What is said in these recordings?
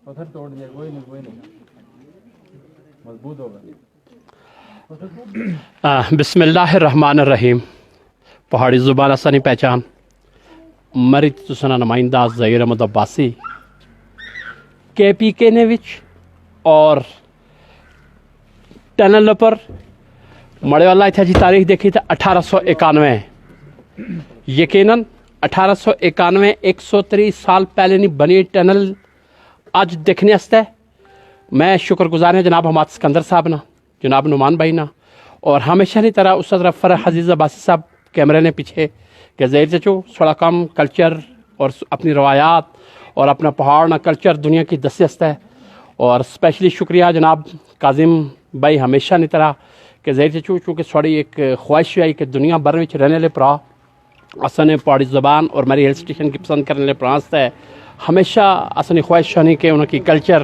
پتھر توڑ دیا, کوئی نہیں مضبوط ہوگا. بسم اللہ الرحمن الرحیم. پہاڑی زبان آسانی پہچان مری تسنا نمائندہ ظہیر احمد عباسی کے پی کے نے وچ اور ٹنل پر مڑے والا اتھا جی تاریخ دیکھی تھا 1891. یقیناً 1891 130 سال پہلے نہیں بنی ٹنل اج دیکھنے واسطے میں شکر گزار ہوں جناب حماد سکندر صاحب نا, جناب نعمان بھائی نا, اور ہمیشہ نہیں طرح اس طرح فرح عزیز عباسی صاحب کیمرے نے پیچھے کہ ظہیر چچو تھوڑا کم کلچر اور اپنی روایات اور اپنا پہاڑ نا کلچر دنیا کی دس ہے. اور اسپیشلی شکریہ جناب کاظم بھائی ہمیشہ نہیں طرح کہ ظہیر چچو چونکہ تھوڑی ایک خواہش آئی کہ دنیا بھر میں رہنے والے پرا اصل پہاڑی زبان اور میری ہل اسٹیشن کی پسند کرنے والے پراس ہے ہمیشہ اصل خواہش ہونی کہ ان کی کلچر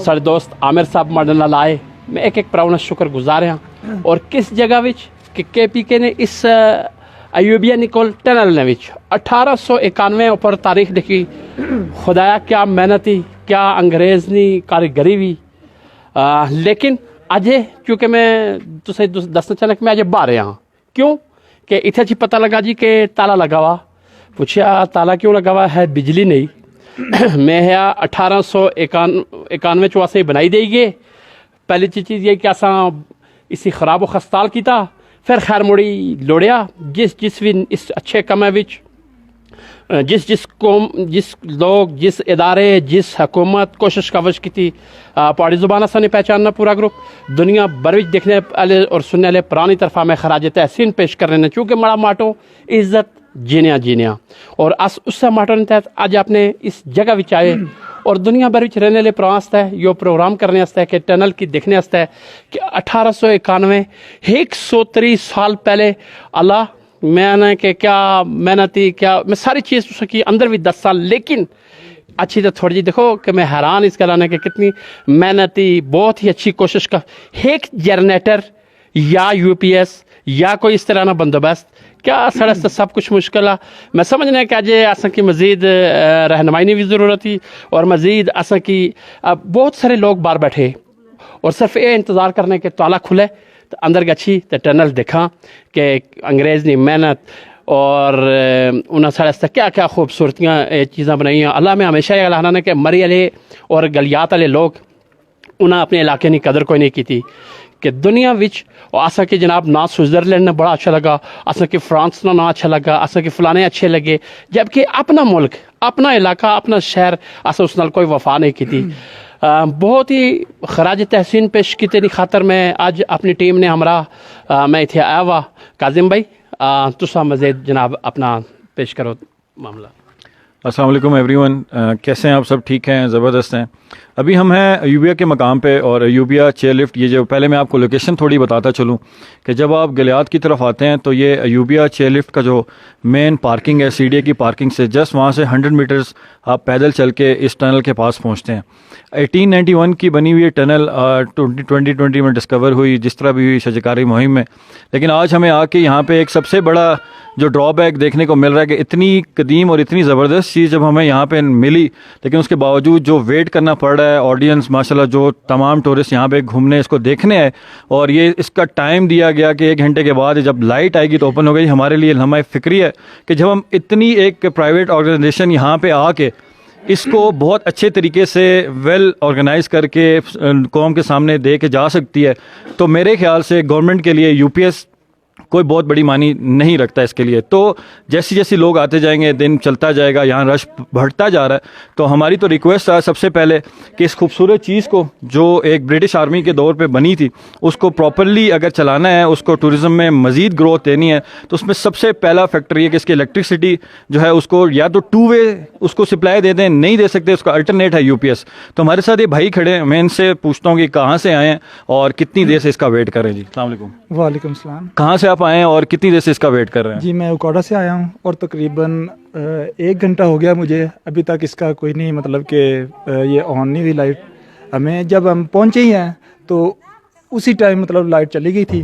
سارے دوست عامر صاحب ماڈل لائے. میں ایک پراؤنا شکر گزار ہاں. اور کس جگہ وچ کہ کے پی کے نے اس ایوبیا نکول ٹنل نے وچ 1891 اوپر تاریخ لکھی. خدایا کیا محنتی کیا انگریزنی کاریگری بھی. لیکن اجے چونکہ میں تسے دسنا چاہنا کہ میں اجے باہر ہاں. کیوں کہ اتنے جی پتہ لگا جی کہ تالا لگا ہوا. پوچھا تالا کیوں لگا ہوا ہے؟ بجلی نہیں. میں 1891 چواسے بنائی دے گی. پہلی چیز یہ کہ اساں اسی خراب و خستال کیتا, پھر خیر موڑی لوڑیا جس بھی اس اچھے کمے وچ جس قوم جس لوگ جس ادارے جس حکومت کوشش کاوش کی تھی پہاڑی زبان آسانی پہچاننا پورا گروپ دنیا بھر وچ دیکھنے والے اور سننے والے پرانی طرفہ میں خراج تحسین پیش کر رہے ہیں. چونکہ مڑا ماٹو عزت جینیا اور اس سے ماٹو نے تحت آج آپ نے اس جگہ وچ آئے اور دنیا بھر وچ رہنے والے پرانست ہے یہ پروگرام کرنے واسطے کہ ٹنل کی دیکھنے واسطے کہ 1891 130 سال پہلے اللہ میں نے کہ کیا محنتی کیا میں ساری چیز اس کی اندر بھی 10 سال لیکن اچھی تو تھوڑی جی دیکھو کہ میں حیران اس کرانے کہ کتنی محنتی بہت ہی اچھی کوشش کا ایک جنریٹر یا یو پی ایس یا کوئی اس طرح نہ بندوبست کیا سڑک سے سب کچھ مشکل ہے. میں سمجھنا ہے کہ آج اصل کی مزید رہنمائی بھی ضرورت تھی اور مزید اصل کی بہت سارے لوگ باہر بیٹھے اور صرف یہ انتظار کرنے کہ تالا کھلے تو اندر گچھی تو ٹنل دیکھا کہ انگریز نے محنت اور انہیں سارے کیا کیا خوبصورتیاں چیزاں بنائی ہیں. اللہ میں ہمیشہ یہ کہنا ہے کہ مری والے اور گلیات والے لوگ انہیں اپنے علاقے کی قدر کوئی نہیں کی تھی کہ دنیا وچ اور آسا کہ جناب نہ سوئٹزرلینڈ نے بڑا اچھا لگا, آسا کہ فرانس نہ اچھا لگا, آسا کہ فلانے اچھے لگے, جبکہ اپنا ملک اپنا علاقہ اپنا شہر آسا اس نال کوئی وفا نہیں کی تھی. بہت ہی خراج تحسین پیش کی تیری خاطر میں آج اپنی ٹیم نے ہمراہ میں اتنے آیا ہوا. کاظم بھائی تسا مزید جناب اپنا پیش کرو معاملہ. السلام علیکم ایوری ون. کیسے ہیں آپ سب؟ ٹھیک ہیں؟ زبردست ہیں. ابھی ہم ہیں ایوبیا کے مقام پہ اور ایوبیا چیئر لفٹ یہ جو پہلے میں آپ کو لوکیشن تھوڑی بتاتا چلوں کہ جب آپ گلیات کی طرف آتے ہیں تو یہ ایوبیا چیئر لفٹ کا جو مین پارکنگ ہے سی ڈی اے کی پارکنگ سے جسٹ وہاں سے 100 میٹرز آپ پیدل چل کے اس ٹنل کے پاس پہنچتے ہیں. 1891 کی بنی ہوئی ٹنل 2020 میں ڈسکور ہوئی جس طرح بھی ہوئی شجکاری مہم میں. لیکن آج ہمیں آ کے یہاں پہ ایک سب سے بڑا جو ڈرا بیک دیکھنے کو مل رہا ہے کہ اتنی قدیم اور اتنی زبردست چیز جب ہمیں یہاں پہ ملی لیکن اس کے باوجود جو ویٹ کرنا پڑ رہا ہے آڈینس ماشاءاللہ جو تمام ٹورسٹ یہاں پہ گھومنے اس کو دیکھنے آئے اور یہ اس کا ٹائم دیا گیا کہ 1 گھنٹے کے بعد جب لائٹ آئے گی تو اوپن ہو گئی. ہمارے لیے لمحہ فکری ہے کہ جب ہم اتنی ایک پرائیویٹ آرگنائزیشن یہاں پہ آ کے اس کو بہت اچھے طریقے سے ویل آرگنائز کر کے قوم کے سامنے دے کے جا سکتی ہے تو میرے خیال سے گورنمنٹ کے لیے یو پی ایس کوئی بہت بڑی معنی نہیں رکھتا اس کے لیے. تو جیسی جیسی لوگ آتے جائیں گے دن چلتا جائے گا یہاں رش بڑھتا جا رہا ہے تو ہماری تو ریکویسٹ ہے سب سے پہلے کہ اس خوبصورت چیز کو جو ایک برٹش آرمی کے دور پہ بنی تھی اس کو پراپرلی اگر چلانا ہے اس کو ٹورزم میں مزید گروتھ دینی ہے تو اس میں سب سے پہلا فیکٹر یہ کہ اس کی الیکٹرسٹی جو ہے اس کو یا تو 2 وے اس کو سپلائی دے دیں, نہیں دے سکتے اس کا الٹرنیٹ ہے یو پی ایس. تو ہمارے ساتھ یہ بھائی کھڑے ہیں, میں ان سے پوچھتا ہوں کہ کہاں سے آئے ہیں اور کتنی دیر سے اس کا ویٹ کر رہے ہیں. جی السلام علیکم. وعلیکم السلام. کہاں سے آپ آئے ہیں اور کتنی دیر سے اس کا ویٹ کر رہے ہیں؟ جی میں اوکاڑا سے آیا ہوں اور تقریباً 1 گھنٹہ ہو گیا مجھے ابھی تک اس کا کوئی نہیں مطلب کہ یہ آن نہیں ہوئی لائٹ. ہمیں جب ہم پہنچے ہی ہیں تو اسی ٹائم مطلب لائٹ چلی گئی تھی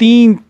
3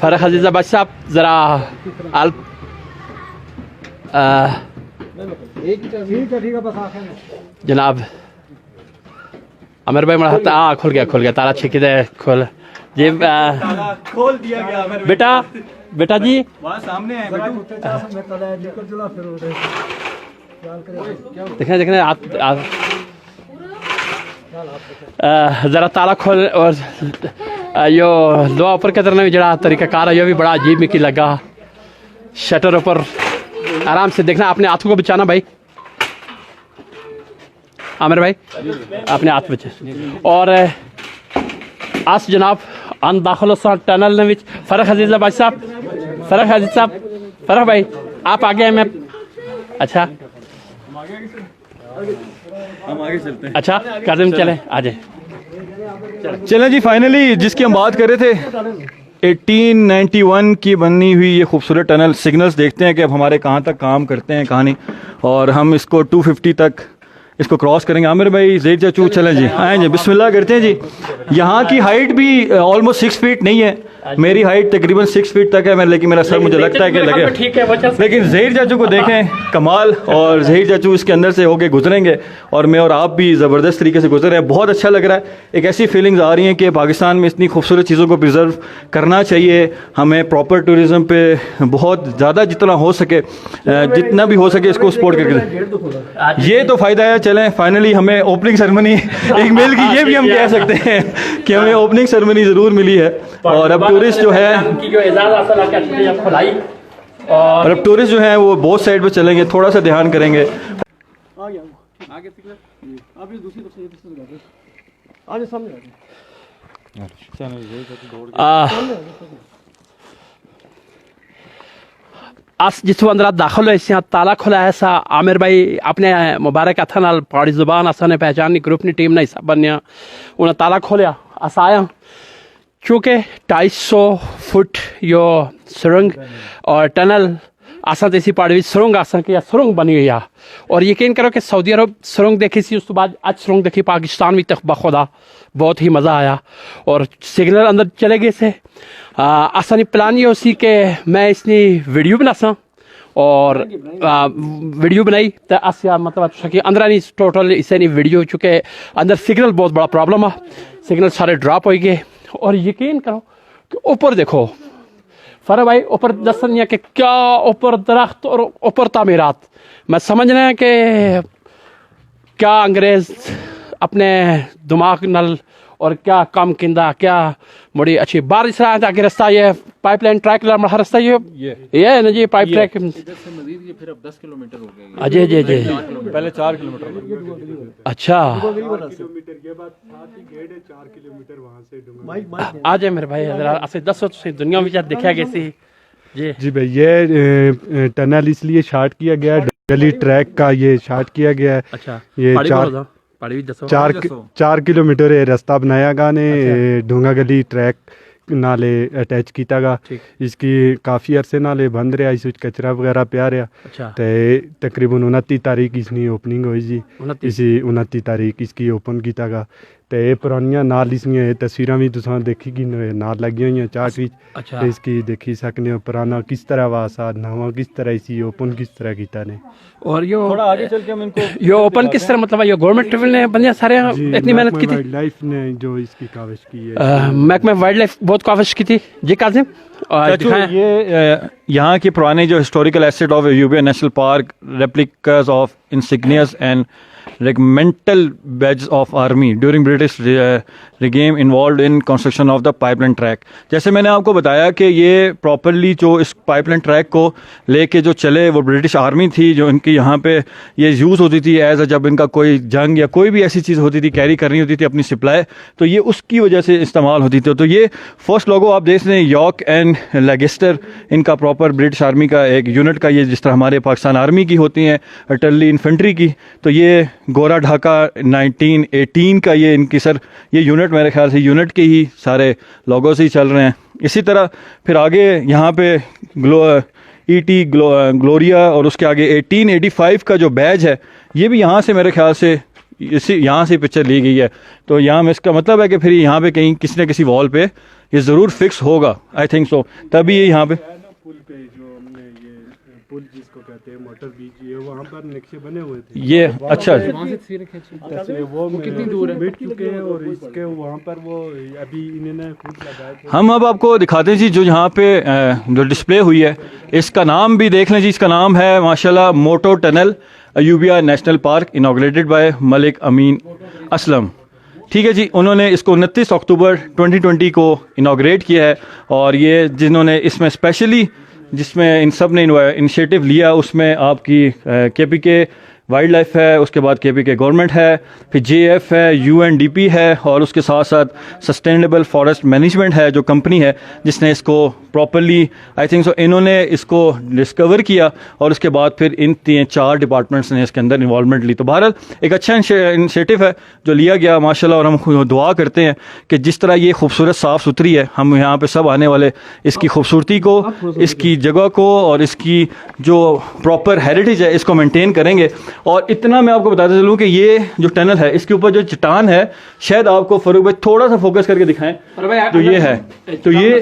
فرح عزیزہ بھائی صاحب ذرا جناب عامر بھائی مرحبا کھل گیا تالا چھکی دے کھول جی کھول دیا گیا بیٹا جی وہاں سامنے ہے دیکھیں ذرا تالا کھول اور یہ دعا اوپر کرنا بھی جڑا طریقہ کار ہے یہ بھی بڑا عجیب مکی لگا شٹر اوپر آرام سے دیکھنا اپنے ہاتھوں کو بچانا بھائی عامر بھائی اپنے ہاتھ بچے اور آس جناب ان داخل ٹنل نے فرح عزیزہ بھائی صاحب فرح بھائی آپ آگے ہیں میں اچھا ہم آگے چلتے ہیں اچھا کاظم چلیں آ جائیں چلیں جی فائنلی جس کی ہم بات کر رہے تھے 1891 کی بنی ہوئی یہ خوبصورت ٹنل سگنلز دیکھتے ہیں کہ اب ہمارے کہاں تک کام کرتے ہیں کہاں نہیں اور ہم اس کو 250 تک اس کو کراس کریں گے عامر بھائی زید چاچو چلیں جی آئیں جی بسم اللہ کرتے ہیں جی یہاں کی ہائٹ بھی آلموسٹ 6 فیٹ نہیں ہے میری ہائٹ تقریباً 6 فیٹ تک ہے لیکن میرا سر مجھے لگتا ہے کہ لگے لیکن ظہیر چاچو کو دیکھیں کمال اور ظہیر چاچو اس کے اندر سے ہو کے گزریں گے اور میں اور آپ بھی زبردست طریقے سے گزر رہے ہیں بہت اچھا لگ رہا ہے ایک ایسی فیلنگز آ رہی ہیں کہ پاکستان میں اتنی خوبصورت چیزوں کو پریزرو کرنا چاہیے ہمیں پراپر ٹورزم پہ بہت زیادہ جتنا ہو سکے جتنا بھی ہو سکے اس کو سپورٹ کر کے یہ تو فائدہ ہے چلیں فائنلی ہمیں اوپننگ سیرمنی ایک مل کی یہ بھی ہم کہہ سکتے ہیں کہ ہمیں اوپننگ سیرمنی ضرور ملی ہے اور اب ٹورسٹ جو ہے اور اب ٹورسٹ جو ہیں وہ بہت سائڈ پہ چلیں گے تھوڑا سا دھیان کریں گے آس جتوں اندر داخل ہوئے سے تالا کھلا ہے سا عامر بھائی اپنے مبارک ہاتھ نال پہاڑی زبان اساں نے پہچاننی گروپ نے ٹیم نے حصہ بنیا انہیں تالا کھولیا اس آیا چونکہ 250 فٹ یہ سرنگ اور ٹنل آسان تیسی پہاڑی سرنگ آسان کی سرنگ بنی ہوئی ہے اور یقین کرو کہ سعودی عرب سرنگ دیکھی سی اس تو بعد اج سرنگ دیکھی پاکستان بھی تک بخدا بہت ہی مزہ آیا اور سگنل اندر چلے گئے سے آسانی پلان یہ اسی کہ میں اس نے ویڈیو بنا سا اور ویڈیو بنائی تو آسیا مطلب کہ اندر نہیں ٹوٹل اسے نہیں ویڈیو چونکہ اندر سگنل بہت بڑا پرابلم ہے سگنل سارے ڈراپ ہوئی گئے اور یقین کرو کہ اوپر دیکھو فرح بھائی اوپر دسن ہے کہ کیا اوپر درخت اور اوپر تعمیرات میں سمجھنا ہے کہ کیا انگریز اپنے دماغ نل اور کیا کام کندہ کیا بڑی اچھی بارش رہا ہے کہ رستہ یہ پائپ لائن ٹریک مرحلہ رستہ یہ ہے نا جی پائپ ٹریک پھر اب 10 کلومیٹر ہو گئے جی جی جی پہلے 4 کلومیٹر اچھا آ جائے میرے بھائی ایسے 10 دنیا میں دیکھا گیا سی جی بھائی یہ ٹنل اس لیے شارٹ کیا گیا گلی ٹریک کا یہ شارٹ کیا گیا ہے اچھا یہ 4 کلومیٹر رستہ بنایا گا نے ڈونگا گلی ٹریک نالے اٹیچ کیتا گا اس کی کافی عرصے نالے بند رہا اس کچرا وغیرہ پیا رہا تے تقریباً 29 تاریخ اس کی اوپننگ ہوئی جی اسی 29 تاریخ اس کی اوپن کیتا گا تے پرانیاں نال اس میں تصویراں بھی تساں دیکھی گی نال لگی ہوئی چارٹ وچ اس کی دیکھی سکنے ہو پرانا کس طرح واسا نواں کس طرح اسی اوپن کس طرح کیتا نے اور یہ تھوڑا آگے چل کے ہم ان کو یہ اوپن کس طرح مطلب یہ گورنمنٹ ٹریول نے بندے سارے اتنی محنت کی تھی وائلڈ لائف نے جو اس کی کاوش کی ہے محکمہ وائلڈ لائف بہت کاوش کی تھی جی کاظم یہ یہاں کے پرانے جو historical east of Ayubia National Park replicas of insignias and regimental badges of army during British regime involved in construction of the pipeline track. جیسے میں نے آپ کو بتایا کہ یہ پراپرلی جو اس پائپ لائن ٹریک کو لے کے جو چلے وہ برٹش آرمی تھی جو ان کی یہاں پہ یہ یوز ہوتی تھی ایز اے جب ان کا کوئی جنگ یا کوئی بھی ایسی چیز ہوتی تھی کیری کرنی ہوتی تھی اپنی سپلائی تو یہ اس کی وجہ سے استعمال ہوتی تھی. تو یہ فرسٹ لوگو آپ دیکھ رہے ہیں یارک اینڈ لیگسٹر ان کا پراپر برٹش آرمی کا ایک یونٹ کا یہ جس طرح ہمارے پاکستان آرمی کی ہوتی ہیں اٹلی انفنٹری کی تو یہ گورا ڈھاکہ 1918 کا یہ ان کی سر یہ یونٹ میرے خیال سے یونٹ کے ہی سارے لوگوز ہی چل رہے ہیں. اسی طرح پھر آگے یہاں پہ گلوریا اور اس کے آگے 1885 کا جو بیج ہے یہ بھی یہاں سے میرے خیال سے اسی یہاں سے پکچر لی گئی ہے. تو یہاں میں اس کا مطلب ہے کہ پھر یہاں پہ کہیں کسی نہ کسی وال پہ یہ ضرور فکس ہوگا, آئی تھنک سو, تبھی یہ یہاں پہ پل پہ جو ہم نے یہ پل جس کو کہتے ہیں موٹر بیچ, یہ وہاں پر نقشے بنے ہوئے تھے. یہ اچھا وہ کتنی دور ہے بیٹھ چکے ہیں, اور اس کے وہاں پر وہ ابھی انہوں نے خود لگائے تھے. ہم اب آپ کو دکھاتے ہیں جی جو یہاں پہ جو ڈسپلے ہوئی ہے, اس کا نام بھی دیکھ لیں جی. اس کا نام ہے ماشاءاللہ موٹو tunnel Ayubia National Park, inaugurated by Malik Amin Aslam. ٹھیک ہے جی, انہوں نے اس کو 29 اکتوبر 2020 کو انوگریٹ کیا ہے. اور یہ جنہوں نے اس میں اسپیشلی جس میں ان سب نے انیشیٹو لیا, اس میں آپ کی KPK وائلڈ لائف ہے, اس کے بعد KPK گورنمنٹ ہے, پھر JF ہے, UNDP ہے, اور اس کے ساتھ ساتھ سسٹینیبل فارسٹ مینجمنٹ ہے جو کمپنی ہے جس نے اس کو پراپرلی آئی تھنک سو انہوں نے اس کو ڈسکور کیا, اور اس کے بعد پھر ان 4 ڈپارٹمنٹس نے اس کے اندر انوالومنٹ لی. تو بہرحال ایک اچھا انیشیٹو ہے جو لیا گیا ماشاءاللہ, اور ہم دعا کرتے ہیں کہ جس طرح یہ خوبصورت صاف ستھری ہے, ہم یہاں پہ سب آنے والے اس کی خوبصورتی کو, اس کی جگہ کو, اور اس کی جو پراپر ہیریٹیج ہے اس کو مینٹین کریں گے. اور اتنا میں آپ کو بتاتا چلوں کہ یہ جو ٹنل ہے اس کے اوپر جو چٹان ہے, شاید آپ کو فاروق بھائی تھوڑا سا فوکس کر کے دکھائیں جو یہ ہے, تو یہ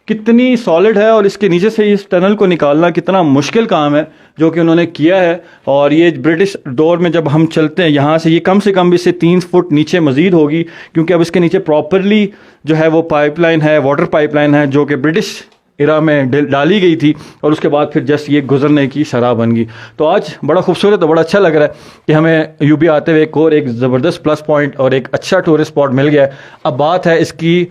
کتنی سالڈ ہے, اور اس کے نیچے سے اس ٹنل کو نکالنا کتنا مشکل کام ہے جو کہ انہوں نے کیا ہے. اور یہ برٹش دور میں جب ہم چلتے ہیں یہاں سے, یہ کم سے کم اس سے 3 فٹ نیچے مزید ہوگی, کیونکہ اب اس کے نیچے پراپرلی جو ہے وہ پائپ لائن ہے, واٹر پائپ لائن ہے, جو کہ برٹش ایرا میں ڈالی گئی تھی, اور اس کے بعد پھر جسٹ یہ گزرنے کی شرح بن گئی. تو آج بڑا خوبصورت اور بڑا اچھا لگ رہا ہے کہ ہمیں ایوبیا آتے ہوئے ایک زبردست پلس پوائنٹ اور ایک اچھا ٹورسٹ اسپاٹ مل گیا ہے. اب بات ہے اس کی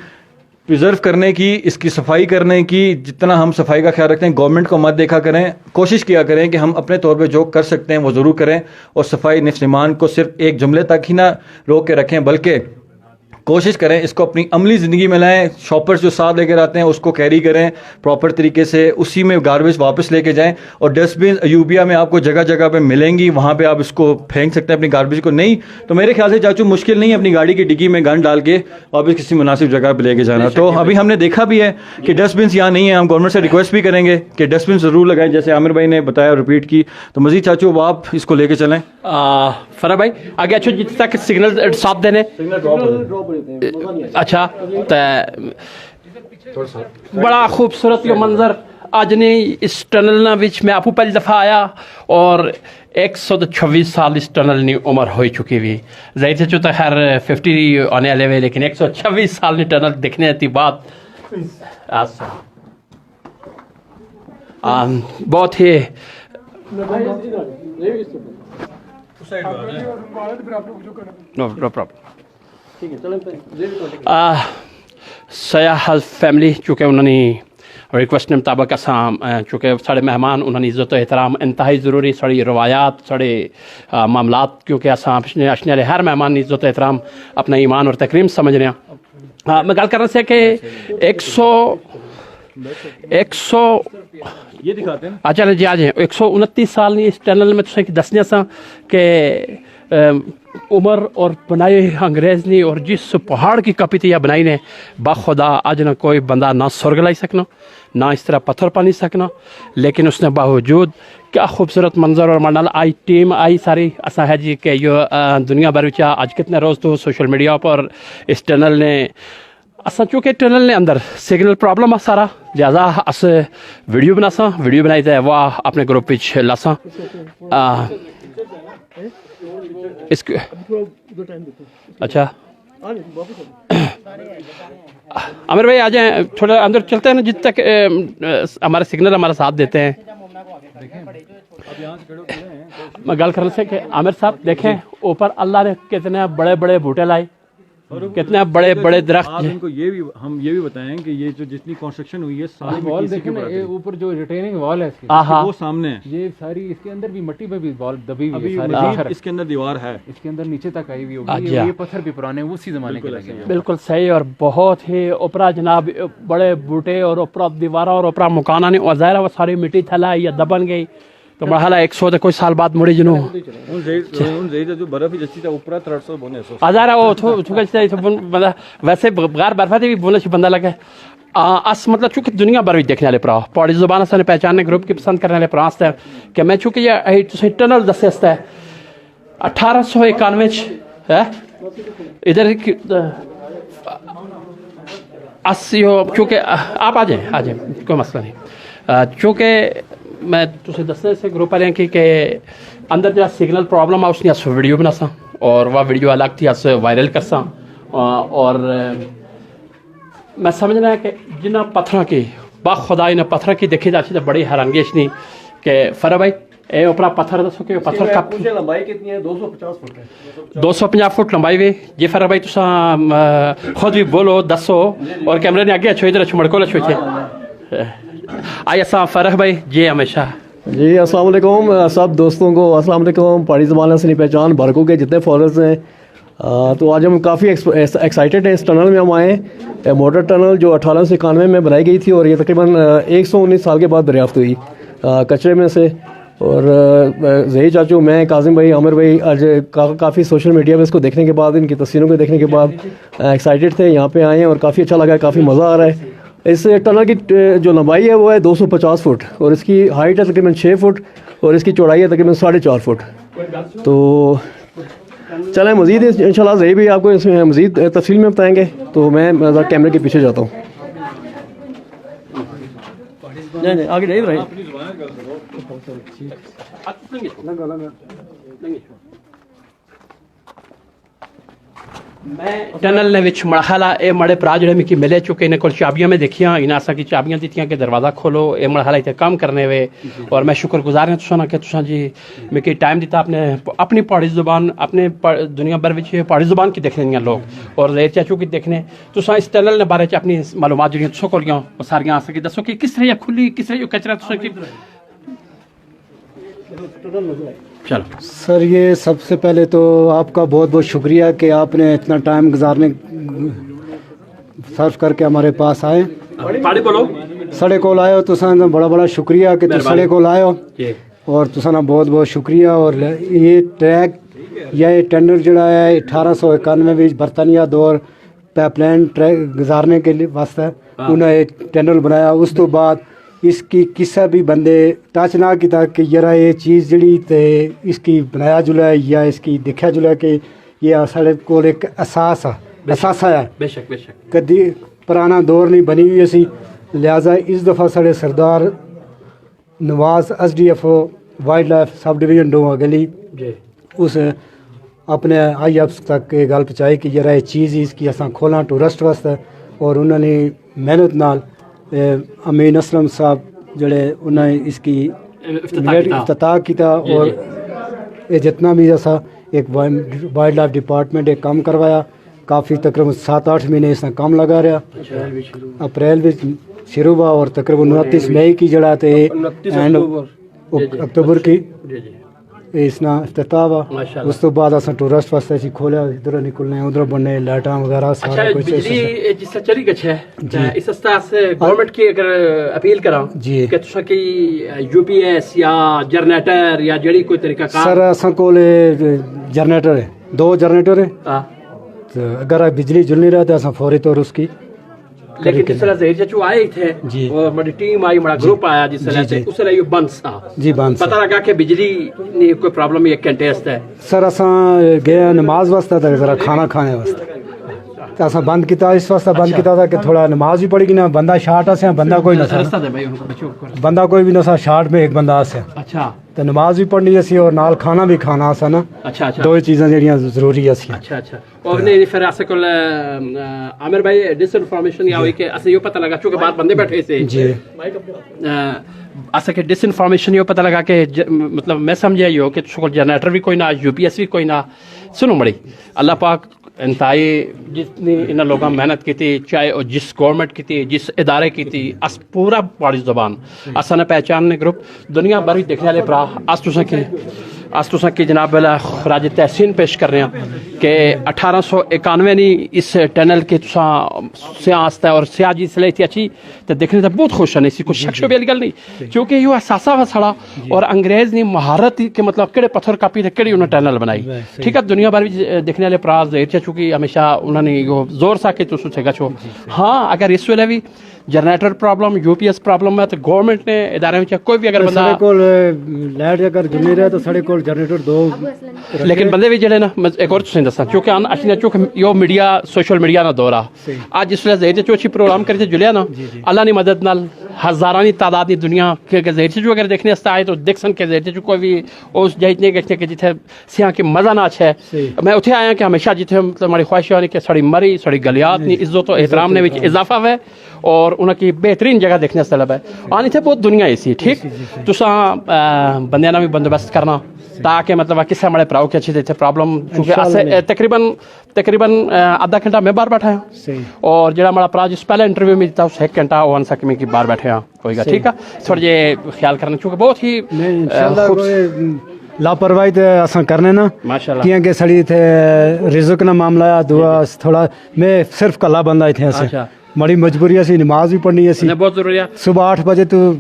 پریزرو کرنے کی, اس کی صفائی کرنے کی. جتنا ہم صفائی کا خیال رکھتے ہیں, گورنمنٹ کو مت دیکھا کریں, کوشش کیا کریں کہ ہم اپنے طور پہ جو کر سکتے ہیں وہ ضرور کریں, اور صفائی نفس ایمان کو صرف ایک جملے تک ہی نہ روک کے رکھیں, بلکہ کوشش کریں اس کو اپنی عملی زندگی میں لائیں. شاپرز جو ساتھ لے کر آتے ہیں اس کو کیری کریں پراپر طریقے سے, اسی میں گاربیج واپس لے کے جائیں. اور ڈسٹ بن ایوبیا میں آپ کو جگہ جگہ پہ ملیں گی, وہاں پہ آپ اس کو پھینک سکتے ہیں اپنی گاربیج کو. نہیں تو میرے خیال سے چاچو مشکل نہیں ہے اپنی گاڑی کی ڈگی میں گن ڈال کے واپس کسی مناسب جگہ پہ لے کے جانا. تو ابھی ہم نے دیکھا بھی ہے کہ ڈسٹ بنس یہاں نہیں ہیں. ہم گورنمنٹ سے ریکویسٹ بھی کریں گے کہ ڈسٹ بن ضرور لگائیں, جیسے عامر بھائی نے بتایا اور ریپیٹ کی. تو مزید چاچو اب آپ اس کو لے کے چلیں. فرح بھائی آگے اچھا جتنے تک سگنل صاف دینے اچھا. بڑا خوبصورت یہ منظر آج نے اس ٹنل وچ میں آپ پہلی دفعہ آیا, اور 126 سال اس ٹنل کی عمر ہو چکی ہوئی. ظاہر سے چوتا خیر 50 آنے والے ہوئے, لیکن 126 سال نے ٹنل دیکھنے کی بات بہت ہی سیاح فیملی چونکہ انہوں نے ریکویسٹ کے مطابق چونکہ سارے مہمان انہوں نے عزت و احترام انتہائی ضروری, ساری روایات سارے معاملات, کیونکہ اشنے والے ہر مہمان نے عزت و احترام اپنا ایمان اور تکریم سمجھ رہے ہیں. میں گل کرنا سے کہ 100 یہ دکھاتے ہیں اچھا جی آج 129 سال نے اس ٹنل میں تسیں دسنے سا کہ عمر اور بنائے انگریز نے, اور جس پہاڑ کی کپی تھی یا بنائی نے باخدا آج نہ کوئی بندہ نہ سرگ لائی سکنا نہ اس طرح پتھر پانی سکنا, لیکن اس نے باوجود کیا خوبصورت منظر اور منال آئی ٹیم آئی ساری ایسا ہے جی کہ یہ دنیا بھر میں آج کتنے روز تو سوشل میڈیا پر اس ٹنل نے اصل چونکہ ٹنل نے اندر سگنل پرابلم ہے سارا, لہذا اس ویڈیو بنا سا ویڈیو بنائی تے وہ اپنے گروپ وچ لا سا. اس اچھا عامر بھائی آ جائیں تھوڑا اندر چلتے ہیں نا, جب تک ہمارے سگنل ہمارا ساتھ دیتے ہیں. میں گل کرنے سے کہ عامر صاحب دیکھیں اوپر اللہ نے کتنے بڑے بڑے بوٹے لائے, کتنے بڑے بڑے درخت. آپ ان کو یہ بھی بتائیں کہ یہ جو جتنی کنسٹرکشن ہوئی ہے ساری وال دیکھیں نا, یہ اوپر جو ریٹیننگ وال ہے وہ سامنے ہے, یہ ساری اس کے اندر بھی مٹی پہ بھی وال دبی ہوئی ہے, ساری اس کے اندر دیوار ہے, اس کے اندر نیچے تک آئی ہوئی ہوگی. یہ پتھر بھی پرانے اسی زمانے کے لگے ہیں. بالکل صحیح, اور بہت ہی اوپرا جناب بڑے بوٹے اور اوپرا دیوارہ اور اوپرا مکانہ نے, اور ظاہر ہے وہ ساری مٹی تھلا یا دبن گئی. تو مرحلہ 100 کوئی سال بعد مڑی جنو جو برف ہی جچی تھا اوپر 300 بونے ہزار وہ ویسے غیر برفا تھی بھی بولنے سے بندہ لگے اس مطلب چونکہ دنیا بھر بھی دیکھنے والے پڑا پہاڑی زبان سے پہچاننے گروپ کی پسند کرنے والے پراس ہے کہ میں چونکہ یہ ٹنل دسے ہے 1891 ہے ادھر چونکہ آپ آ جائیں کوئی مسئلہ نہیں. چونکہ میں تُسے دسنے سے گروپ والے کہ اندر جو سگنل پرابلم ہے اس نے ویڈیو بناسا اور وہ ویڈیو الگ تھی اس وائرل کرسا. اور میں سمجھنا ہے کہ جنہ پتھر کی باخدا انہیں پتھر کی دیکھی جاتی تو بڑی حیرانگیش نہیں کہ فرا بھائی اے اپنا پتھر دسو کہ پتھر کا لمبائی کتنی ہے؟ 250 فٹ ہے. 250 فٹ لمبائی بھی جی فرا بھائی تسا خود بھی بولو دسو اور کیمرے نے آگے اچھو ادھر اچھو مڑکو اچھو تھے آئی ایسا فرح بھائی جی ہمیشہ. جی السلام علیکم سب دوستوں کو السلام علیکم. پہاڑی زبان سے نہیں پہچان بھرکو کے جتنے فالوورز ہیں تو آج ہم کافی ایکسائٹیڈ ہیں. اس ٹنل میں ہم آئے ہیں موٹر ٹنل جو 1891 میں بنائی گئی تھی اور یہ تقریباً 119 سال کے بعد دریافت ہوئی کچرے میں سے. اور زہی چاچو میں کاظم بھائی عامر بھائی آج کافی سوشل میڈیا پہ اس کو دیکھنے کے بعد ان کی تصویروں کو دیکھنے کے بعد ایکسائٹیڈ تھے. یہاں پہ آئے ہیں اور کافی اچھا لگا ہے, کافی مزہ آ رہا ہے. اس ٹنل کی جو لمبائی ہے وہ ہے 250 فٹ اور اس کی ہائٹ ہے تقریباً 6 فٹ اور اس کی چوڑائی ہے تقریباً 4.5 فٹ. تو چلیں مزید انشاءاللہ زہی بھی آپ کو اس میں مزید تفصیل میں بتائیں گے. تو میں کیمرے کے پیچھے جاتا ہوں. نہیں آگے نہیں رہے. میں ٹنل نے وچ مرحلہ اے مڑے پرا جڑے مکی ملے چکے انہیں کول چابیاں میں دیکھیاں انہیں آسا کی چابیاں دیتیاں کہ دروازہ کھولو اے مرحلہ اتنے کام کرنے ہوئے. اور میں شکر گزار ہیں تساں کہ تساں جی مکی ٹائم دیتا اپنی پہاڑی زبان اپنے دنیا بھر وچ پہاڑی زبان کی دیکھنے ہیں لوگ اور زہیر چاچو کی دیکھنے. تساں اس ٹنل نے بارے چ اپنی معلومات جڑیاں تساں کول گیاں وہ ساریاں آسا کی دسو کہ کس طرح کھلی کس طرح کچرا تساں کی. چلو سر یہ سب سے پہلے تو آپ کا بہت بہت شکریہ کہ آپ نے اتنا ٹائم گزارنے صرف کر کے ہمارے پاس آئے. پاڑی بولو سڑے کول آئے ہو تو بڑا بڑا شکریہ کہ تو سڑے کول آئے ہو اور تو بہت بہت شکریہ. اور یہ ٹریک یا یہ ٹینڈر جڑا ہے 1891 میں برطانیہ دور پیپ لائن ٹریک گزارنے کے لیے واسطے انہوں نے ٹینڈر بنایا. اس تو بعد اس کی کسا بھی بندے ٹچ نہ کیتا کہ یرا یہ چیز جڑی تے اس کی بنایا جلا ہے یا اس کی دیکھا جلا کہ یہ سارے کو ایک احساس ہے بے شک بے شک کدی پرانا دور نہیں بنی ہوئی اسی. لہٰذا اس دفعہ سارے Sardar Nawaz SDFO wildlife subdivision Doma Gali اس اپنے آئی ایفس تک یہ گل پہنچائی کہ یرا یہ چیز اس کی اساں کھولاں ٹورسٹ واسطے. اور انہوں نے محنت نال امین اسلم صاحب جڑے انہوں نے اس کی افتتاح کیتا اور یہ جتنا بھی ایسا ایک وائلڈ لائف ڈپارٹمنٹ ایک کام کروایا. کافی تقریباً 7-8 مہینے اس نے کام لگا رہا. اپریل میں شروع ہوا اور تقریباً 29 مئی کی جڑا تے اینڈ اکتوبر کی اس نا افتتاح ہوا. اس تو بعد اساں ٹورسٹ واسطے اسی کھولیا ادھر نکلنے ادھر بننے لائٹاں وغیرہ سارا کچھ. بجلی جس سے چلی گچھ ہے اس سے گورنمنٹ کی اگر اپیل کراں کہ تساں کی UPS یا جنریٹر یا جڑی کوئی طریقہ کار. سر اساں کول جنریٹر ہے 2 جنریٹر ہے اگر بجلی جل نہیں رہا تو اساں فوری طور اس کی. لیکن جس طرح زہیر چاچو آئے تھے اور بڑی ٹیم آئی بڑا گروپ آیا جس طرح سے اس طرح یہ بند تھا جی بند پتہ لگا کہ بجلی نہیں کوئی پرابلم ایک گھنٹے واسطے ہے. سر اساں گئے نماز واسطے تھا ذرا کھانا کھانے واسطے تو اساں بند کیتا اس واسطے بند کیتا تھا کہ تھوڑا نماز بھی پڑھی گی نا بندہ شارٹ سے بندہ کوئی نہ تھا بندہ کوئی بھی نہ تھا شارٹ میں ایک بندہ آسے اچھا تو نماز بھی پڑھنی سی اور نال کھانا بھی کھانا سا نا. اچھا دو چیزاں جڑیاں ضروری سی. اچھا اچھا اور نہیں پھر ایسے کول عامر بھائی ڈس انفارمیشن یا ہوئی کہ اسے یہ پتہ لگا چونکہ بعد بندے بیٹھے تھے جی ایسا کہ ڈس انفارمیشن یہ پتہ لگا کہ مطلب میں سمجھا یہ ہو کہ کول جنریٹر بھی کوئی نہ UPS بھی کوئی نہ. سنو بڑی اللہ پاک انتہائی جتنی ان لوگوں محنت کی تھی چاہے وہ جس گورنمنٹ کی تھی جس ادارے کی تھی اس پورا پہاڑی زبان اساں نے پہچاننے گروپ دنیا بھر دیکھنے والے برا اس تساں کی جناب خراج تحسین پیش کر رہے ہیں کہ 1891 نہیں اس ٹنل کے تساں سیاح آستا ہے اور سیاح جی سلے تھی اچھی تو دیکھنے سے بہت خوش ہے اسی کوئی شک شبہ گل نہیں کیونکہ یہ احساسہ ہوا سڑا اور انگریز نے مہارت کے مطلب کہڑے پتھر کاپی تے کہڑی انہوں ٹنل بنائی. ٹھیک ہے دنیا بھر بھی دیکھنے والے پراز زہیر چاچو کی ہمیشہ انہوں نے زور سا کہ تو سے گچھو. ہاں اگر اس ویلے بھی جنریٹر پرابلم UPS پرابلم ہے تو گورنمنٹ نے ادارے میں کوئی بھی اگر بندہ سارے کول لائٹ اگر جمنی رہے تو سارے کول جنریٹر دو لیکن بندے بھی جڑے نا ایک اور تسیں دساں چونکہ اچھی چونکہ یہ میڈیا سوشل میڈیا نہ دورا اج جس ویلے زہر چوچی پروگرام کرتے جلیا نا اللہ نے مدد نال ہزارانی تعداد دی دنیا کہ زہر چو اگر دیکھنے واسطے آئے تو دیکھ سن کہ زہر چو کوئی بھی اس جہتنے گئے کہ جتھے سیاں کے مزہ نہ اچھا ہے میں اتھے آیا کہ ہمیشہ جتھے مطلب ہماری خواہش ہے کہ سڑی مری سڑی گلیات نی عزت و احترام نے وچ اضافہ ہے اور انہاں کی بہترین جگہ دیکھنے سے طلب ہے آنی تھے بہت دنیا ایسی ٹھیک تساں بندیاں نہ بھی بندوبست کرنا تاکہ مطلب کس ہمارے پراؤ کے اچھی تھے پرابلم کیونکہ تقریباً آدھا گھنٹہ میں باہر بیٹھا ہوں اور جڑا ہمارا پرا جس پہلے انٹرویو میں تھا اس 1 گھنٹہ ون سک میں کی باہر بیٹھے ہاں ہوئے گا ٹھیک ہے تھوڑا یہ خیال کرنا چونکہ بہت ہی لاپرواہی تے اساں کرنے نا ماشاءاللہ کیونکہ سڑی تھے رزق نہ معاملہ ہے دعا تھوڑا میں صرف کلا بندہ ایتھے اسے بڑی مجبوری سی نماز بھی پڑھنی سی بہت ضروری ہے صبح 8 بجے تو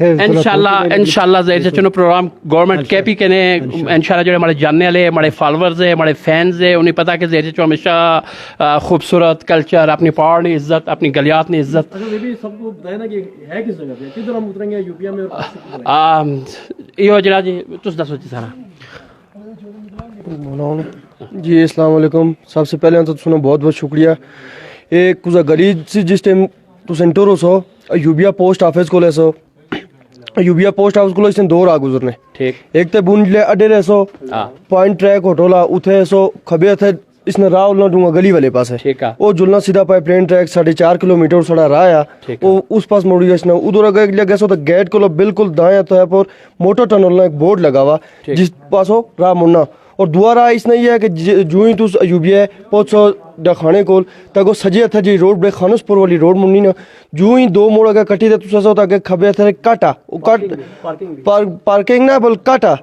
انشاءاللہ زہر چنو پروگرام گورنمنٹ کے پی کے نے انشاءاللہ جو ہمارے جاننے والے ہمارے فالوورز ہیں ہمارے فینز ہیں انہیں پتہ کہ زہر چنو ہمیشہ خوبصورت کلچر اپنی پہاڑ نے عزت اپنی گلیات نے عزت یہ جڑا جی تس دسو جی سارا جی السلام علیکم سب سے پہلے تو سنو بہت بہت شکریہ ایک کچھ گلی سی جس ٹائم تس انٹر ہو سو ایوبیا پوسٹ آفس کو لے سو ایوبیا پوسٹ آفس کو اس نے 2 راہ گزرنے ٹھیک ایک تے بون لے اڈے رہ سو پوائنٹ ٹریک ہوٹل اتھے سو کھبے تھے اس نے راہ اولنا ڈونگا گلی والے پاس ہے وہ جلنا سیدھا پائے پلین ٹریک 4.5 کلومیٹر سڑا راہ ہے وہ اس پاس موڑی اس نے ادھر اگے لگا سو تو گیٹ کو بالکل دائیں تو ہے پر موٹر ٹنل ایک بورڈ لگا ہوا جس پاس ہو راہ مڑنا اور دوارا اس نے یہ ہے کہ جو ہی تو ایوبیا پہنچ سو ڈاکھانے کول تاکہ سجے تھا جی روڈ بڑے خانوس پور والی روڈ مڑنی نا جو ہی 2 موڑ اگر کٹی تے تو سو تاکہ کھبے تھے کاٹا پارکنگ نہ بل کاٹا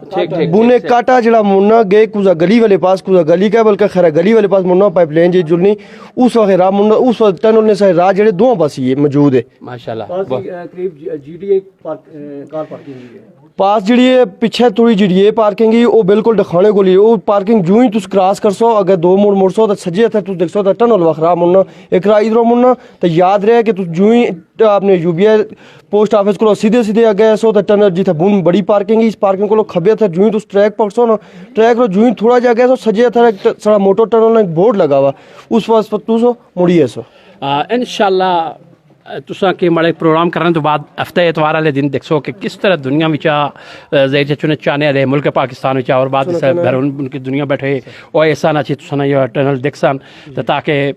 بونے کاٹا جڑا مڑنا گئے کوزا گلی والے پاس کوزا گلی کا بلکہ خیر گلی والے پاس مڑنا پائپ لین جی جلنی اس وقت راہ مڑنا اس وقت ٹنل نے سے راہ جڑے 2 پاس ہی موجود ہے ماشاءاللہ قریب GDA کار پارکنگ پاس جڑی ہے پیچھے تھوڑی جڑی ہے پارکنگ ہی وہ بالکل ڈکھانے کو لی وہ پارکنگ جو ہی تس کراس کر سو اگر 2 موڑ سو تو سجے تھے تو دیکھ سو تو ٹنل وخرا مڑنا ایک راہ ادھر مڑنا تو یاد رہے کہ تو جو ہی اپنے یوبیا پوسٹ آفس کو سیدھے اگے سو تو ٹنل جی تھا بون بڑی پارکنگ ہی اس پارکنگ کو کھبے تھے جو ہی تس ٹریک پکڑ سو نا ٹریک رو جو ہی تھوڑا جا گیا سو سجے تھا سڑا موٹر ٹنل ایک بورڈ لگا ہوا اس وقت تو سو مڑی ہے سو انشاءاللہ تساں کہ مڑے پروگرام کرنے تو بعد ہفتہ اتوار والے دن دیکھ سو کہ کس طرح دنیا وچا زہر چنے چانے والے ملک پاکستان وچا اور بعد سے بیرون ان کی دنیا بیٹھے اور ایسا نہ چی تساں یہ ٹنل دیکھ سن تاکہ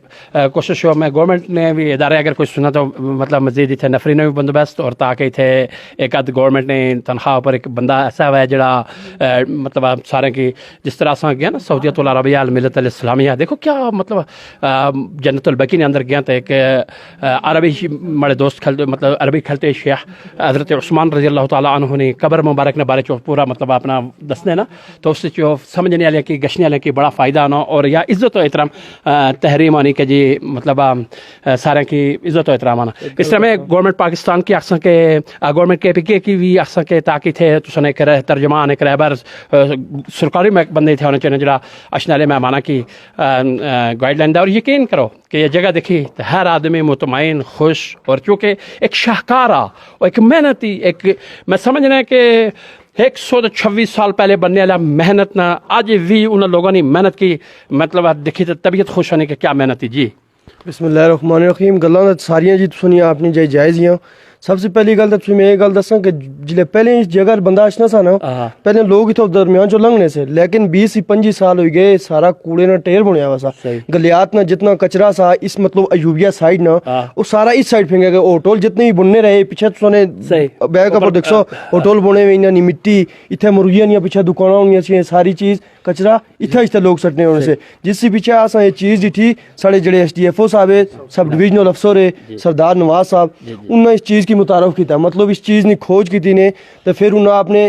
کوشش ہو میں گورنمنٹ نے بھی ادارے اگر کوئی سنا تو مطلب مزید اتنے نفری نے بھی بندوبست اور تاکہ اتنے ایک آدھ گورنمنٹ نے تنخواہ پر ایک بندہ ایسا ہے جڑا مطلب سارے کی جس طرح سے گیا نا سعودیت العربیہ الملت الاسلامیہ دیکھو کیا مطلب جنت البقیع نے اندر گیا تو ایک عربی مڑے دوست کھلتے مطلب عربی کھلتے شیخ حضرت عثمان رضی اللہ تعالیٰ عنہ نے قبر مبارک نے بارے چو پورا مطلب اپنا دسنے نا تو اس سے جو سمجھنے والے کی گشنے والے کی بڑا فائدہ آنا اور یا عزت و احترام تحریم آنی کہ جی مطلب سارے کی عزت و احترام آنا اس طرح میں گورنمنٹ پاکستان کی اقسام کے گورنمنٹ کے پی کے کی بھی اقسام کے تاکہ تھے تو سنے کرے ترجمان ایک رہبر سرکاری میں بندے تھے ہونے چاہیے جڑا اشنالے مہمانہ کی گائیڈ لائن دا اور یقین کرو کہ یہ جگہ دیکھی تو ہر آدمی مطمئن خوش اور چونکہ ایک شاہکارہ اور ایک محنتی ایک میں سمجھنا ہے کہ 126 سال پہلے بننے والا محنت نہ آج بھی ان لوگوں نے محنت کی مطلب دیکھی تو طبیعت خوش ہونے کی کیا محنت تھی جی بسم اللہ الرحمن الرحیم گلاں ساریاں جی سنی اپنی جائے جائز ہی سب سے پہلی گل تو میں یہ گل دساں کہ جلے پہلے اس جگہ بندہ اشنا سا نا پہلے لوگ اتنے درمیان چ لنگنے سے لیکن 20-25 سال ہوئی گئے سارا کوڑے نہ ٹیر بنیا ہوا سا گلیات نہ جتنا کچرا سا اس مطلب ایوبیا سائڈ نہ وہ سارا اس سائڈ پھینگا گیا ہوٹل جتنے بھی بننے رہے پیچھے تو نے بیک اپ دیکھ سو ہوٹل بنے ہوئے نی مٹی اتنے مرویاں نہیں پیچھے دکانیں ہونی سی ساری چیز کچرا اتنے اتنے لوگ سٹنے ہونے سے جس سے پیچھے آساں یہ چیز ڈٹھی سارے جڑے SDFO صاحب ہے سب ڈویژنل افسر ہے سردار نواز صاحب انہوں نے اس چیز کی متعارف کیتا مطلب اس چیز نے کھوج کی تھی نے تو پھر انہوں اپنے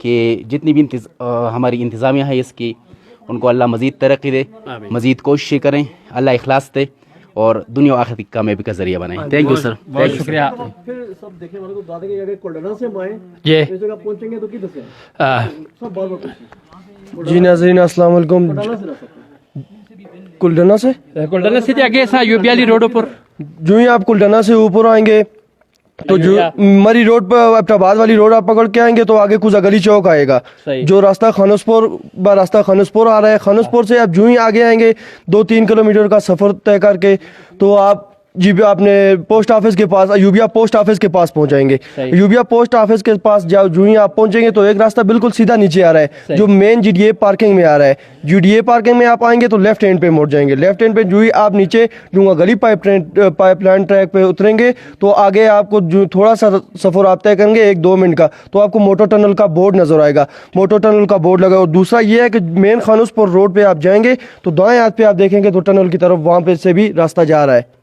کہ جتنی بھی ہماری انتظامیہ ہے اس کی، ان کو اللہ مزید ترقی دے، مزید کوششیں کریں، اللہ اخلاص دے اور دنیا و آخرت کی کامیابی کا ذریعہ بنائیں. Thank you sir. بہت شکریہ. پھر سب دیکھنے والوں کو بتا دیں کہ اگر کولڈنا سے ہم آئیں جی اس جگہ پہنچیں گے تو کدھر سے سب بار بار جی ناظرین السلام علیکم. کلڈنا سے کولڈنا سے آگے یوبیا علی روڈ پر جو ہی آپ کلڈنا سے اوپر آئیں گے تو جو مری روڈ پر ابٹاباد والی روڈ آپ پکڑ کے آئیں گے تو آگے کچھ گلی چوک آئے گا جو راستہ خانوسپور آ رہا ہے. خانوسپور سے آپ جو ہی آگے آئیں گے 2-3 کلومیٹر کا سفر طے کر کے تو آپ جی آپ نے پوسٹ آفس کے پاس ایوبیا پوسٹ آفس کے پاس پہنچ جائیں گے. ایوبیا پوسٹ آفس کے پاس جو ہی آپ پہنچیں گے تو ایک راستہ بالکل سیدھا نیچے آ رہا ہے جو مین جی ڈی اے پارکنگ میں آ رہا ہے. جی ڈی اے پارکنگ میں آپ آئیں گے تو لیفٹ ہینڈ پہ موڑ جائیں گے. لیفٹ ہینڈ پہ جو ہی آپ نیچے ڈونگا گلی پائپ لائن ٹریک پہ اتریں گے تو آگے آپ کو جو تھوڑا سا سفر آپ طے کریں گے 1-2 منٹ کا تو آپ کو موٹر ٹنل کا بورڈ نظر آئے گا. موٹر ٹنل کا بورڈ لگا. اور دوسرا یہ ہے کہ مین خانوسپور روڈ پہ آپ جائیں گے تو دائیں ہاتھ پہ آپ دیکھیں گے تو ٹنل کی طرف وہاں پہ سے بھی راستہ جا رہا ہے.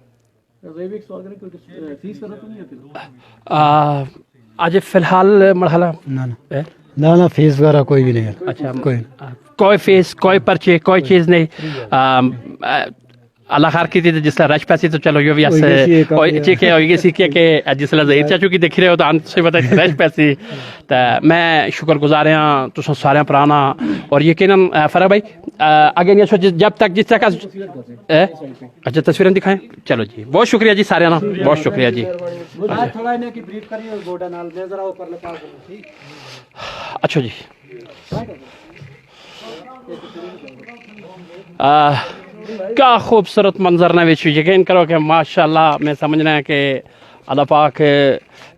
آج فی الحال مرحلہ نہ فیس وغیرہ کوئی بھی نہیں ہے. اچھا کوئی فیس کوئی پرچے کوئی چیز نہیں. اللہ خیر کی تھی جس طرح رش پیسی تو چلو یہ بھی چیک ہوگی سیکھے کہ جس طرح ظہیر چاچو کی دیکھ رہے ہو تو انت سے پتہ ہے رش پیسی تو میں شکر گزار ہاں تو سارے پرانا اور یقیناً فرح بھائی آگے نہیں جب تک جس طرح کا اچھا تصویریں دکھائیں. چلو جی بہت شکریہ جی سارے نا بہت شکریہ جی. اچھا جی کیا خوبصورت منظر نے وچ یقین کرو کہ ماشاءاللہ میں سمجھنا ہے کہ اللہ پاک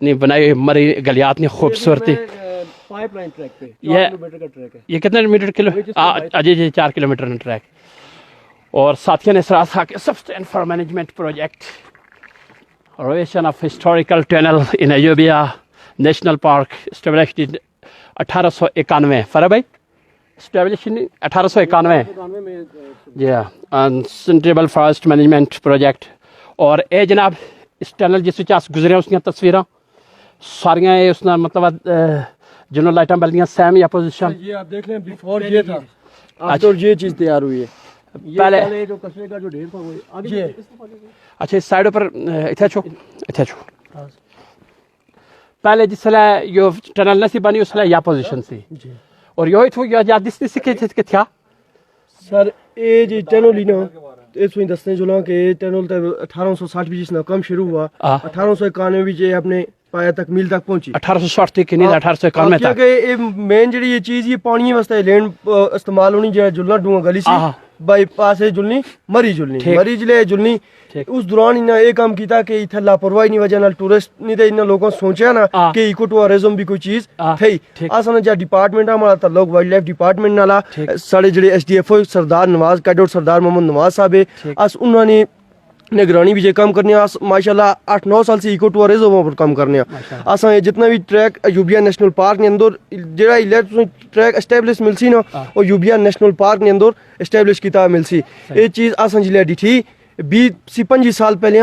نے بنائی مری گلیات نے خوبصورتی. پائپ لائن ٹریک پہ یہ کتنے میٹر کلو جی 4 کلومیٹر ٹریک. اور ساتھیوں نے سراسا کے سبسٹین for management project revision of historical tunnel in Ayubia National Park established in 1891. Farah بھائی اسٹیبلش 1891 جی ہاں سینٹریبل فارسٹ مینجمنٹ پروجیکٹ. اور اے جناب اس ٹنل جس گزرے اس کی تصویراں ساریاں اس مطلب جنہوں لائٹاں بلدیاں سیم یا پوزیشن یہ آپ دیکھ لیں بیفور یہ تھا آفٹر یہ چیز تیار ہوئی ہے. پہلے جو کچرے کا جو ڈھیر تھا وہ آگے اچھا اس سائڈ پر اتھے چھو پہلے جس طرح یہ ٹنل نہ سی بنی اس طرح یا پوزیشن سی اور یہ تھو یا دس نہیں سکے کہ تھا سر اے جی ٹنل ہی نا اس میں دستے چلا کہ ٹنل 1860 بھی جس نا کم شروع ہوا 1891 بھی جے اپنے پایا تکمیل تک پہنچی 1860 تک نہیں 1891 تک. کیونکہ مین جڑی یہ چیز یہ پانی واسطے لینڈ استعمال ہونی جڑا جلنا ڈونگا گلی سی بائی پاس جلنی مری جلے جلنی اس دوران انہیں یہ کام کیتا کہ اتھا لاپرواہی نہیں وجہ نال ٹورسٹ نہیں تے انہیں لوگوں سوچیا نا کہ ایکو ٹورزم بھی کوئی چیز تھی. آسان جا ڈپارٹمنٹ ہمارا تعلق وائلڈ لائف ڈپارٹمنٹ نالا سارے جڑے ایس ڈی ایف او سردار نواز کیڈٹ سردار محمد نواز صاحب اس انہوں نے نگرانی بھی کام کرنے ماشاءاللہ 8-9 سال سے ایکو ٹورزم پر کام کرنے آسان جتنا بھی ٹریک ایوبیا نیشنل پارک نے اندر جڑا ٹریک اسٹیبلش مل سی نا اور ایوبیا نیشنل پارک نے اندر اسٹیبلش کیتا مل سی. یہ چیز آسان جلے ڈٹھی 20-25 سال پہلے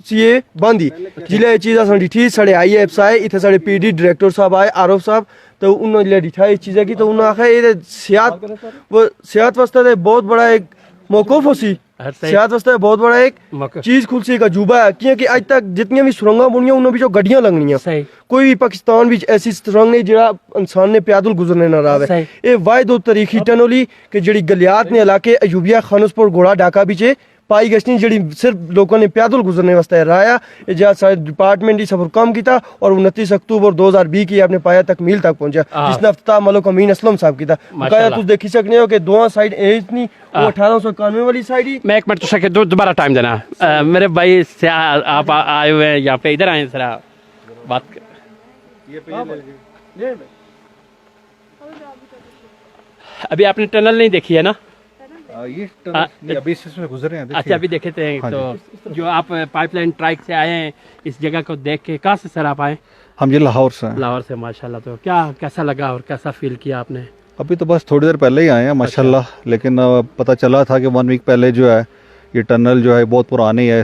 سی یہ باندھی جلے یہ چیز آسان ڈٹھی ساڑے آئی ایپس آئے اتنے ساڑے پی ڈی ڈائریکٹر صاحب آئے آروف صاحب تو انہوں نے ڈٹھا یہ چیزیں کی تو انہوں نے آخر یہ صحت واسطے بہت بڑا ایک موقف ہو سی صحت واسطے بہت بڑا ایک چیز کھل سی کا جوبہ ہے کیونکہ آج تک جتنی بھی سرنگاں بنیاں انہوں بھی گڈیاں لگنی ہیں کوئی بھی پاکستان بھی ایسی سرنگ نہیں جڑا انسان نے پیادل گزرنے نہ رہا ہے. یہ واحد و تاریخی ٹنل کہ جڑی گلیات نے علاقے ایوبیا خانوسپور گھوڑا ڈاکا پیچھے پائی گشنی جڑی صرف لوگوں نے پیادل گزرنے واسطے رایا یہ جہاں سارے ڈپارٹمنٹ ہی سفر کام کیتا اور 29 اکتوبر 2020 کی آپ نے پایا تکمیل تک پہنچا جس نے افتتاح ملک امین اسلم صاحب کیتا. بقایا تم دیکھی سکنے ہو کہ دونوں سائڈ ایج نہیں وہ 1891 والی سائڈ ہی. میں ایک منٹ تو سکے دوبارہ ٹائم دینا میرے بھائی سے آپ آئے ہوئے ہیں یہاں پہ ادھر آئے ذرا بات ابھی آپ نے ٹنل نہیں دیکھی ہے نا ابھی سے گزرے ہیں. اچھا ابھی دیکھے تھے تو جو آپ پائپ لائن ٹریک سے آئے ہیں اس جگہ کو دیکھ کے کہاں سے سر آپ آئے؟ ہم یہ لاہور سے ہیں. لاہور سے ماشاءاللہ. تو کیا کیسا لگا اور کیسا فیل کیا آپ نے؟ ابھی تو بس تھوڑی دیر پہلے ہی آئے ہیں ماشاءاللہ لیکن پتہ چلا تھا کہ 1 ویک پہلے جو ہے یہ ٹنل جو ہے بہت پرانی ہے